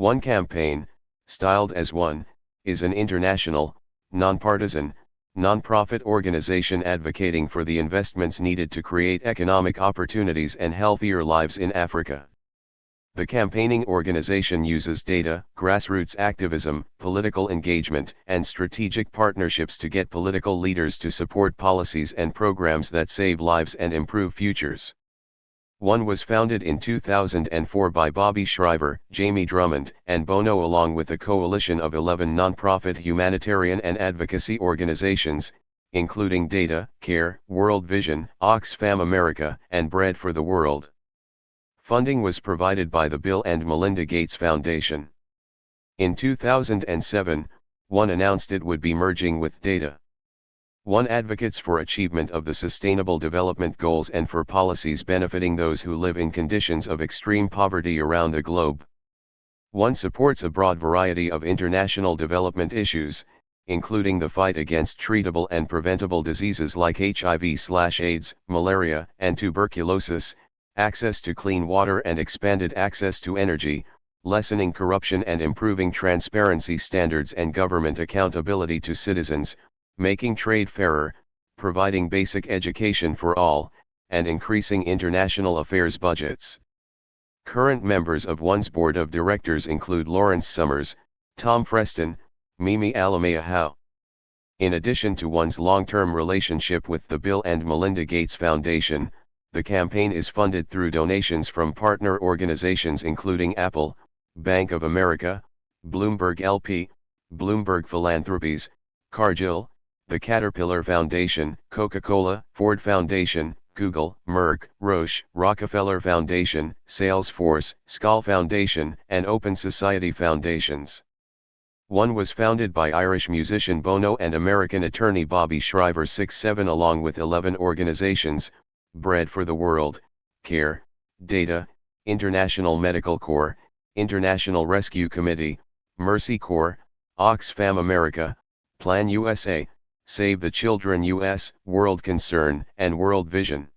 ONE campaign, styled as ONE, is an international, non-partisan, non-profit organization advocating for the investments needed to create economic opportunities and healthier lives in Africa. The campaigning organization uses data, grassroots activism, political engagement, and strategic partnerships to get political leaders to support policies and programs that save lives and improve futures. ONE was founded in 2004 by Bobby Shriver, Jamie Drummond, and Bono along with a coalition of 11 non-profit humanitarian and advocacy organizations, including Data, Care, World Vision, Oxfam America, and Bread for the World. Funding was provided by the Bill and Melinda Gates Foundation. In 2007, ONE announced it would be merging with Data. ONE advocates for achievement of the Sustainable Development Goals and for policies benefiting those who live in conditions of extreme poverty around the globe. ONE supports a broad variety of international development issues, including the fight against treatable and preventable diseases like HIV/AIDS, malaria, and tuberculosis, access to clean water and expanded access to energy, lessening corruption and improving transparency standards and government accountability to citizens, making trade fairer, providing basic education for all, and increasing international affairs budgets. Current members of ONE's board of directors include Lawrence Summers, Tom Freston, Mimi Alemayehou. In addition to ONE's long-term relationship with the Bill and Melinda Gates Foundation, the campaign is funded through donations from partner organizations including Apple, Bank of America, Bloomberg LP, Bloomberg Philanthropies, Cargill, the Caterpillar Foundation, Coca-Cola, Ford Foundation, Google, Merck, Roche, Rockefeller Foundation, Salesforce, Skoll Foundation, and Open Society Foundations. ONE was founded by Irish musician Bono and American attorney Bobby Shriver 6'7" along with 11 organizations: Bread for the World, Care, Data, International Medical Corps, International Rescue Committee, Mercy Corps, Oxfam America, Plan USA, Save the Children US, World Concern, and World Vision.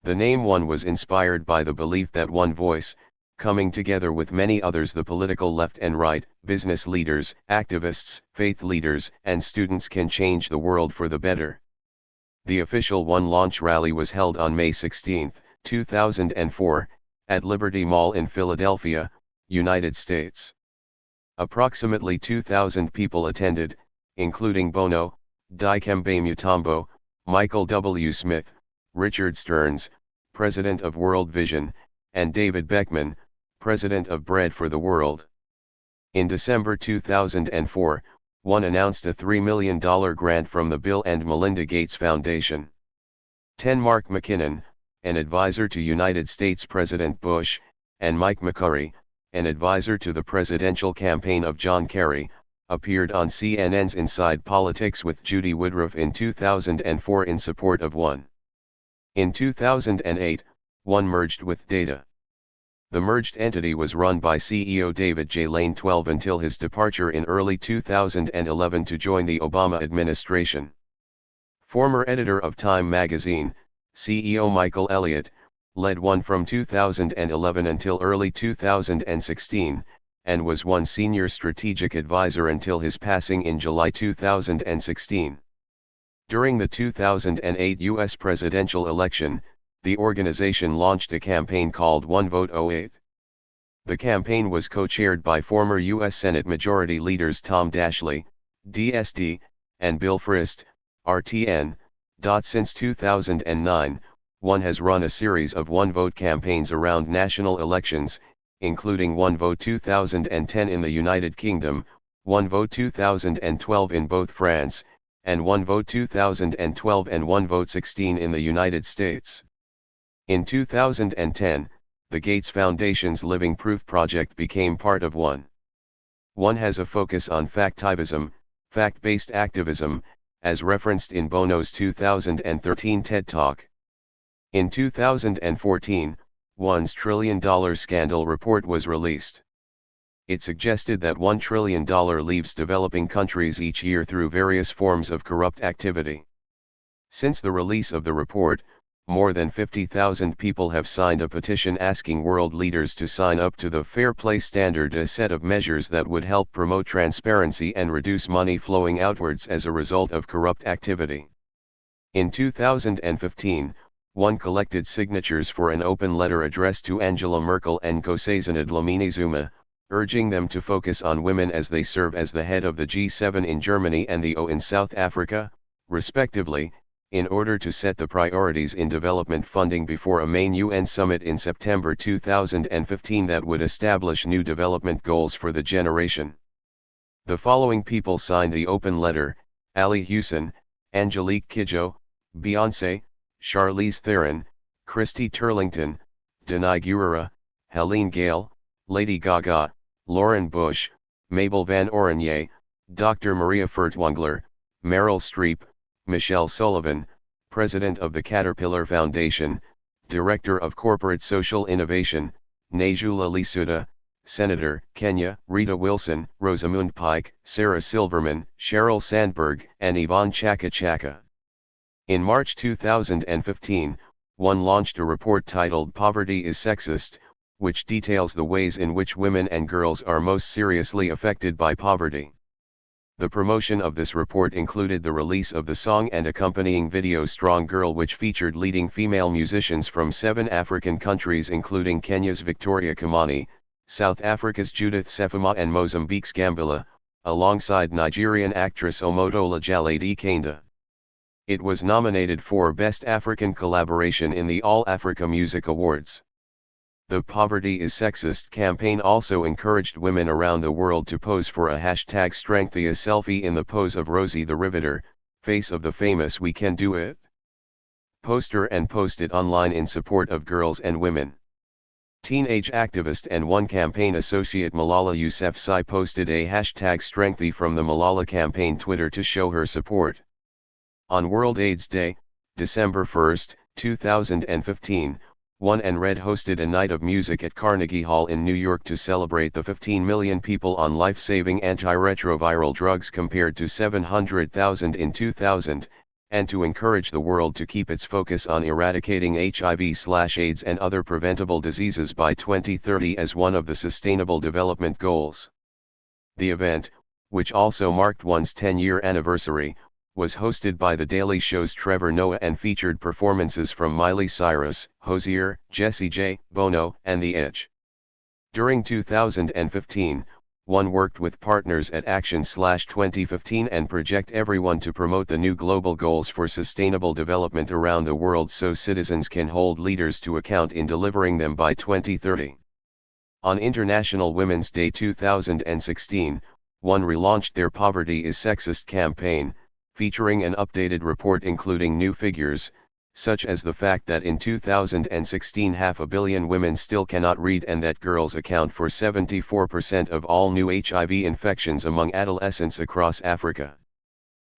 The name ONE was inspired by the belief that one voice, coming together with many others, the political left and right, business leaders, activists, faith leaders, and students, can change the world for the better. The official ONE launch rally was held on May 16, 2004, at Liberty Mall in Philadelphia, United States. Approximately 2,000 people attended, including Bono, Dikembe Mutombo, Michael W. Smith, Richard Stearns, President of World Vision, and David Beckman, President of Bread for the World. In December 2004, ONE announced a $3 million grant from the Bill and Melinda Gates Foundation. 10 Mark McKinnon, an advisor to United States President Bush, and Mike McCurry, an advisor to the presidential campaign of John Kerry, appeared on CNN's Inside Politics with Judy Woodruff in 2004 in support of ONE. In 2008, ONE merged with Data. The merged entity was run by CEO David J. Lane XII until his departure in early 2011 to join the Obama administration. Former editor of Time magazine, CEO Michael Elliott, led ONE from 2011 until early 2016, and was ONE's senior strategic advisor until his passing in July 2016. During the 2008 U.S. presidential election, the organization launched a campaign called ONE Vote 08. The campaign was co-chaired by former U.S. Senate Majority Leaders Tom Daschle, DSD, and Bill Frist, RTN. Since 2009, ONE has run a series of ONE Vote campaigns around national elections, including ONE Vote 2010 in the United Kingdom, ONE Vote 2012 in both France, and ONE Vote 2012 and ONE Vote 16 in the United States. In 2010, the Gates Foundation's Living Proof project became part of ONE. ONE has a focus on factivism, fact-based activism, as referenced in Bono's 2013 TED Talk. In 2014, ONE's $1 trillion scandal report was released. It suggested that $1 trillion leaves developing countries each year through various forms of corrupt activity. Since the release of the report, more than 50,000 people have signed a petition asking world leaders to sign up to the Fair Play Standard, a set of measures that would help promote transparency and reduce money flowing outwards as a result of corrupt activity. In 2015, ONE collected signatures for an open letter addressed to Angela Merkel and Nkosazana Dlamini Zuma, urging them to focus on women as they serve as the head of the G7 in Germany and the O in South Africa, respectively, in order to set the priorities in development funding before a main UN summit in September 2015 that would establish new development goals for the generation. The following people signed the open letter: Alemayehou, Angelique Kidjo, Beyoncé, Charlize Theron, Christy Turlington, Danai Gurira, Helene Gale, Lady Gaga, Lauren Bush, Mabel Van Oranje, Dr. Maria Furtwängler, Meryl Streep, Michelle Sullivan, President of the Caterpillar Foundation, Director of Corporate Social Innovation, Najula Lisuda, Senator, Kenya, Rita Wilson, Rosamund Pike, Sarah Silverman, Sheryl Sandberg, and Yvonne Chaka Chaka. In March 2015, ONE launched a report titled "Poverty is Sexist," which details the ways in which women and girls are most seriously affected by poverty. The promotion of this report included the release of the song and accompanying video "Strong Girl," which featured leading female musicians from 7 African countries including Kenya's Victoria Kimani, South Africa's Judith Sefuma and Mozambique's Gambila, alongside Nigerian actress Omotola Jalade Kenda. It was nominated for Best African Collaboration in the All Africa Music Awards. The "Poverty is Sexist" campaign also encouraged women around the world to pose for a #StrengthYa selfie in the pose of Rosie the Riveter, face of the famous "We Can Do It" poster, and post it online in support of girls and women. Teenage activist and ONE campaign associate Malala Yousafzai posted a #StrengthY from the Malala campaign Twitter to show her support. On World AIDS Day, December 1, 2015, ONE and Red hosted a night of music at Carnegie Hall in New York to celebrate the 15 million people on life-saving antiretroviral drugs compared to 700,000 in 2000, and to encourage the world to keep its focus on eradicating HIV/AIDS and other preventable diseases by 2030 as one of the Sustainable Development Goals. The event, which also marked ONE's 10-year anniversary, was hosted by The Daily Show's Trevor Noah and featured performances from Miley Cyrus, Hozier, Jessie J, Bono, and The Edge. During 2015, ONE worked with partners at Action/2015 and Project Everyone to promote the new global goals for sustainable development around the world so citizens can hold leaders to account in delivering them by 2030. On International Women's Day 2016, ONE relaunched their "Poverty is Sexist" campaign, featuring an updated report including new figures, such as the fact that in 2016 500 million women still cannot read and that girls account for 74% of all new HIV infections among adolescents across Africa.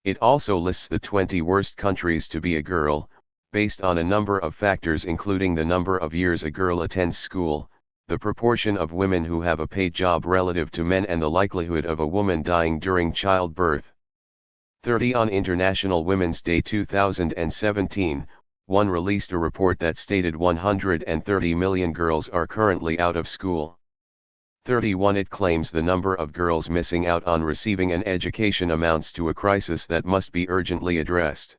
It also lists the 20 worst countries to be a girl, based on a number of factors including the number of years a girl attends school, the proportion of women who have a paid job relative to men, and the likelihood of a woman dying during childbirth. 30 On International Women's Day 2017, ONE released a report that stated 130 million girls are currently out of school. 31 It claims the number of girls missing out on receiving an education amounts to a crisis that must be urgently addressed.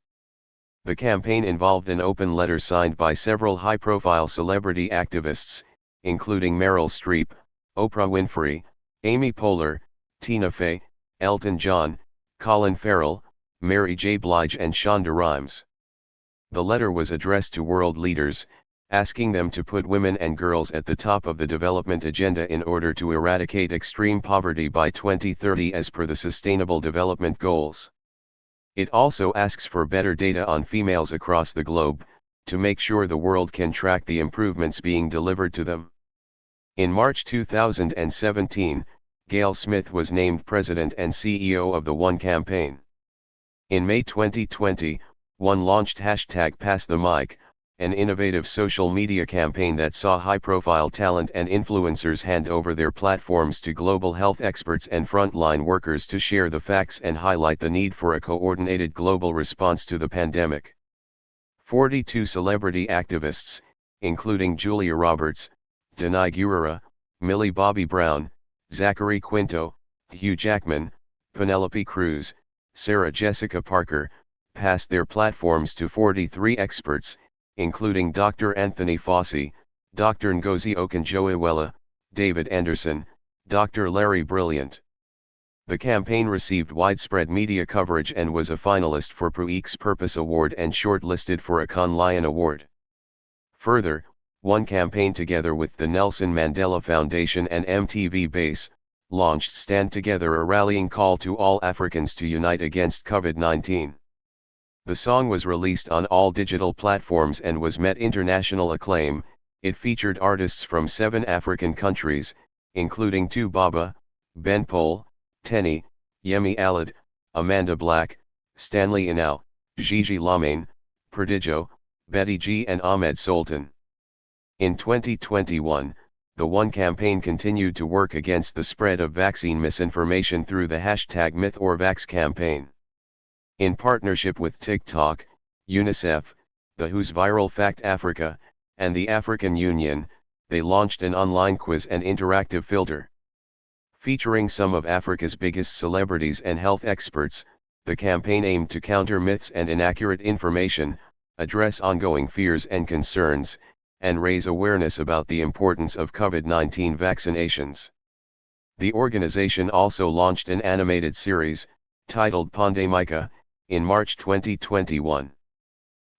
The campaign involved an open letter signed by several high-profile celebrity activists, including Meryl Streep, Oprah Winfrey, Amy Poehler, Tina Fey, Elton John, Colin Farrell, Mary J. Blige and Shonda Rhimes. The letter was addressed to world leaders, asking them to put women and girls at the top of the development agenda in order to eradicate extreme poverty by 2030 as per the Sustainable Development Goals. It also asks for better data on females across the globe, to make sure the world can track the improvements being delivered to them. In March 2017, Gail Smith was named President and CEO of the ONE campaign. In May 2020, ONE launched #PassTheMic, an innovative social media campaign that saw high-profile talent and influencers hand over their platforms to global health experts and frontline workers to share the facts and highlight the need for a coordinated global response to the pandemic. 42 celebrity activists, including Julia Roberts, Danai Gurira, Millie Bobby Brown, Zachary Quinto, Hugh Jackman, Penelope Cruz, Sarah Jessica Parker, passed their platforms to 43 experts, including Dr. Anthony Fauci, Dr. Ngozi Okonjo-Iweala, David Anderson, Dr. Larry Brilliant. The campaign received widespread media coverage and was a finalist for Pro-Ex Purpose Award and shortlisted for a Cannes Lion Award. Further, ONE campaign together with the Nelson Mandela Foundation and MTV Base, launched Stand Together, a rallying call to all Africans to unite against COVID-19. The song was released on all digital platforms and was met international acclaim. It featured artists from 7 African countries, including Tubaba, Ben Pol, Tenny, Yemi Alade, Amanda Black, Stanley Inau, Gigi Lamayne, Prodigio, Betty G and Ahmed Sultan. In 2021, the ONE campaign continued to work against the spread of vaccine misinformation through the hashtag #MythOrVax campaign. In partnership with TikTok, UNICEF, the WHO's Viral Fact Africa, and the African Union, they launched an online quiz and interactive filter. Featuring some of Africa's biggest celebrities and health experts, the campaign aimed to counter myths and inaccurate information, address ongoing fears and concerns, and raise awareness about the importance of COVID-19 vaccinations. The organization also launched an animated series, titled Pandemica, in March 2021.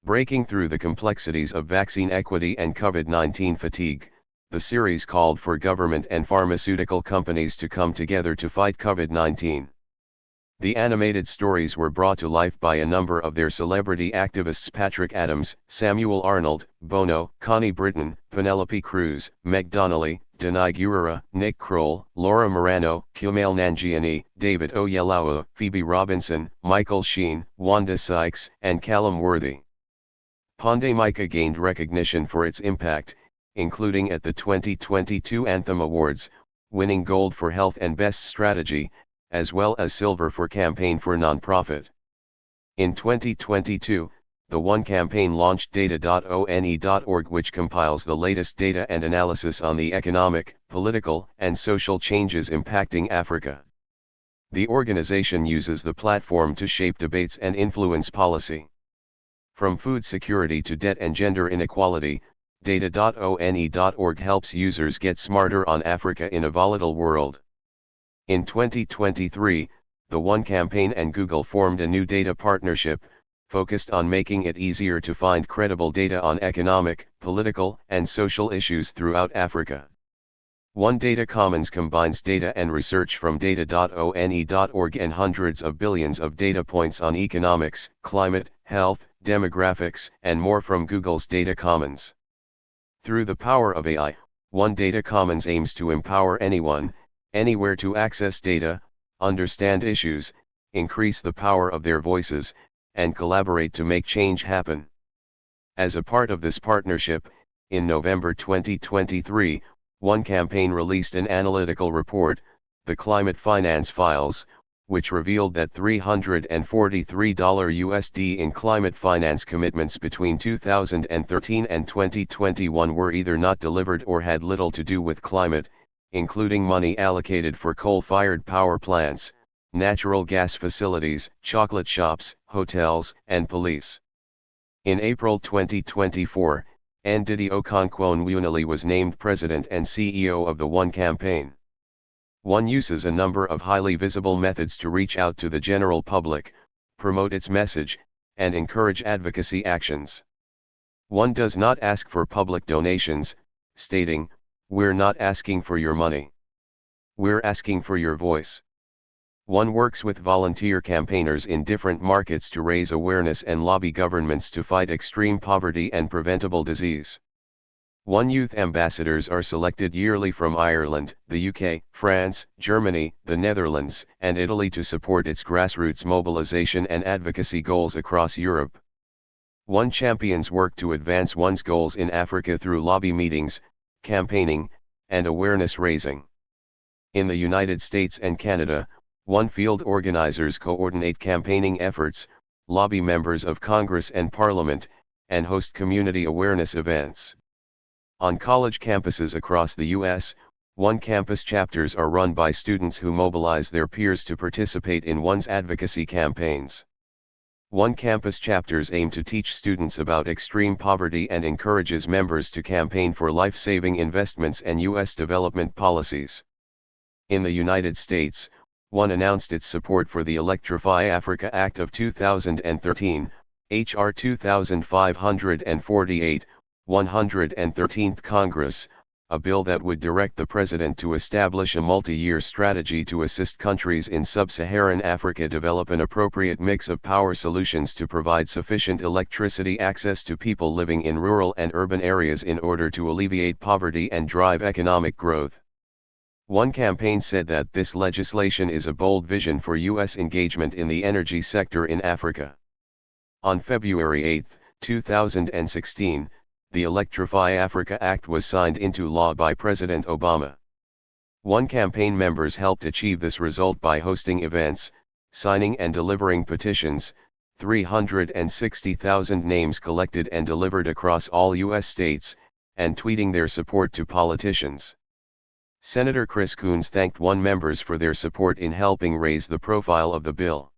Breaking through the complexities of vaccine equity and COVID-19 fatigue, the series called for government and pharmaceutical companies to come together to fight COVID-19. The animated stories were brought to life by a number of their celebrity activists: Patrick Adams, Samuel Arnold, Bono, Connie Britton, Penelope Cruz, Meg Donnelly, Danai Gurira, Nick Kroll, Laura Marano, Kumail Nanjiani, David Oyelowo, Phoebe Robinson, Michael Sheen, Wanda Sykes, and Callum Worthy. Pandemica gained recognition for its impact, including at the 2022 Anthem Awards, winning gold for health and best strategy, as well as silver for campaign for nonprofit. In 2022, the ONE campaign launched data.one.org, which compiles the latest data and analysis on the economic, political, and social changes impacting Africa. The organization uses the platform to shape debates and influence policy. From food security to debt and gender inequality, data.one.org helps users get smarter on Africa in a volatile world. In 2023, the ONE campaign and Google formed a new data partnership, focused on making it easier to find credible data on economic, political, and social issues throughout Africa. ONE Data Commons combines data and research from data.one.org and hundreds of billions of data points on economics, climate, health, demographics, and more from Google's Data Commons. Through the power of AI, ONE Data Commons aims to empower anyone, anywhere to access data, understand issues, increase the power of their voices, and collaborate to make change happen. As a part of this partnership, in November 2023, ONE campaign released an analytical report, the Climate Finance Files, which revealed that $343 in climate finance commitments between 2013 and 2021 were either not delivered or had little to do with climate, including money allocated for coal-fired power plants, natural gas facilities, chocolate shops, hotels, and police. In April 2024, Ndidi Okonkwo-Nwuneli was named president and CEO of the ONE campaign. ONE uses a number of highly visible methods to reach out to the general public, promote its message, and encourage advocacy actions. ONE does not ask for public donations, stating, "We're not asking for your money. We're asking for your voice." ONE works with volunteer campaigners in different markets to raise awareness and lobby governments to fight extreme poverty and preventable disease. ONE youth ambassadors are selected yearly from Ireland, the UK, France, Germany, the Netherlands, and Italy to support its grassroots mobilization and advocacy goals across Europe. ONE champions work to advance ONE's goals in Africa through lobby meetings, campaigning, and awareness raising. In the United States and Canada, ONE field organizers coordinate campaigning efforts, lobby members of Congress and Parliament, and host community awareness events. On college campuses across the U.S., ONE campus chapters are run by students who mobilize their peers to participate in ONE's advocacy campaigns. ONE campus chapters aim to teach students about extreme poverty and encourages members to campaign for life-saving investments and U.S. development policies. In the United States, ONE announced its support for the Electrify Africa Act of 2013, H.R. 2548, 113th Congress, a bill that would direct the President to establish a multi-year strategy to assist countries in sub-Saharan Africa develop an appropriate mix of power solutions to provide sufficient electricity access to people living in rural and urban areas in order to alleviate poverty and drive economic growth. ONE campaign said that this legislation is a bold vision for U.S. engagement in the energy sector in Africa. On February 8, 2016, the Electrify Africa Act was signed into law by President Obama. ONE campaign members helped achieve this result by hosting events, signing and delivering petitions, 360,000 names collected and delivered across all U.S. states, and tweeting their support to politicians. Senator Chris Coons thanked ONE members for their support in helping raise the profile of the bill.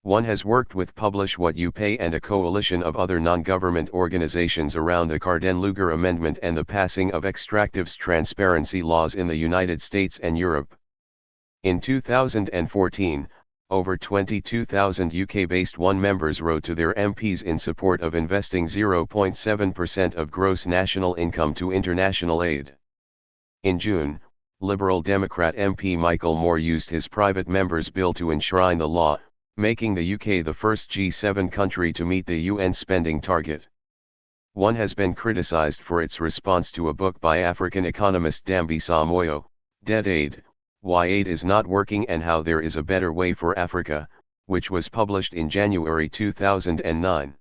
ONE has worked with Publish What You Pay and a coalition of other non-government organizations around the Cardin-Lugar Amendment and the passing of extractives transparency laws in the United States and Europe. In 2014, over 22,000 UK-based ONE members wrote to their MPs in support of investing 0.7% of gross national income to international aid. In June, Liberal Democrat MP Michael Moore used his private member's bill to enshrine the law, making the UK the first G7 country to meet the UN spending target. ONE has been criticized for its response to a book by African economist Dambisa Moyo, Dead Aid, Why Aid is Not Working and How There is a Better Way for Africa, which was published in January 2009.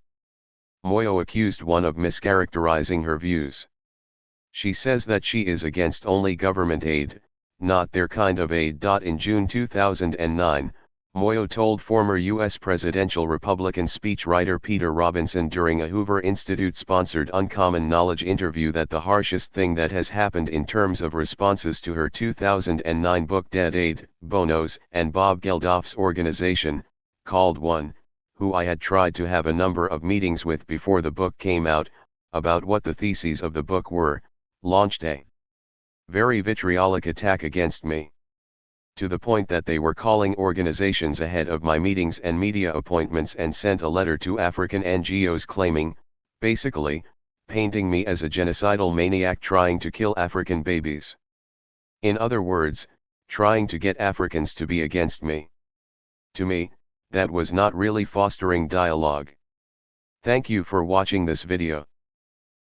Moyo accused ONE of mischaracterizing her views. She says that she is against only government aid, not their kind of aid. In June 2009, Moyo told former U.S. presidential Republican speechwriter Peter Robinson during a Hoover Institute-sponsored Uncommon Knowledge interview that the harshest thing that has happened in terms of responses to her 2009 book Dead Aid, Bono's and Bob Geldof's organization, called ONE, who I had tried to have a number of meetings with before the book came out, about what the theses of the book were, launched a very vitriolic attack against me. To the point that they were calling organizations ahead of my meetings and media appointments and sent a letter to African NGOs claiming, basically, painting me as a genocidal maniac trying to kill African babies. In other words, trying to get Africans to be against me. To me, that was not really fostering dialogue. Thank you for watching this video.